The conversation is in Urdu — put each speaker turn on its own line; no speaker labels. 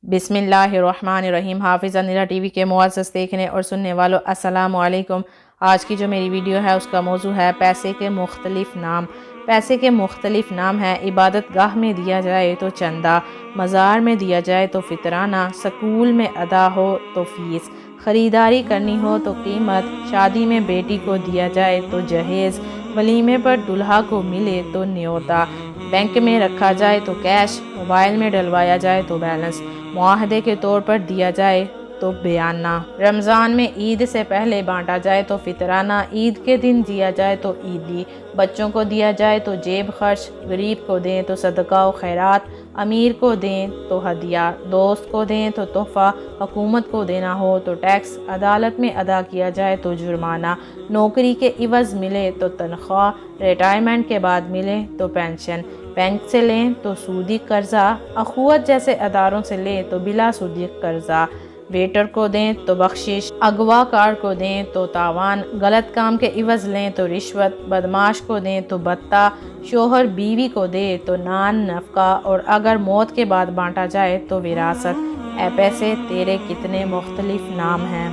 بسم اللہ الرحمن الرحیم۔ حافظ نیرا ٹی وی کے معزز دیکھنے اور سننے والوں السلام علیکم۔ آج کی جو میری ویڈیو ہے اس کا موضوع ہے پیسے کے مختلف نام۔ پیسے کے مختلف نام ہیں: عبادت گاہ میں دیا جائے تو چندہ، مزار میں دیا جائے تو فطرانہ، سکول میں ادا ہو تو فیس، خریداری کرنی ہو تو قیمت، شادی میں بیٹی کو دیا جائے تو جہیز، ولیمے پر دلہا کو ملے تو نیوتا، بینک میں رکھا جائے تو کیش، موبائل میں ڈلوایا جائے تو بیلنس، معاہدے کے طور پر دیا جائے تو بیانہ، رمضان میں عید سے پہلے بانٹا جائے تو فطرانہ، عید کے دن دیا جائے تو عیدی، بچوں کو دیا جائے تو جیب خرچ، غریب کو دیں تو صدقہ و خیرات، امیر کو دیں تو ہدیہ، دوست کو دیں تو تحفہ، حکومت کو دینا ہو تو ٹیکس، عدالت میں ادا کیا جائے تو جرمانہ، نوکری کے عوض ملے تو تنخواہ، ریٹائرمنٹ کے بعد ملے تو پینشن، بینک سے لیں تو سودی قرضہ، اخوت جیسے اداروں سے لیں تو بلا سودی قرضہ، ویٹر کو دیں تو بخشش، اغوا کار کو دیں تو تاوان، غلط کام کے عوض لیں تو رشوت، بدمعاش کو دیں تو بھتہ، شوہر بیوی کو دے تو نان نفقہ، اور اگر موت کے بعد بانٹا جائے تو وراثت۔ اے پیسے تیرے کتنے مختلف نام ہیں۔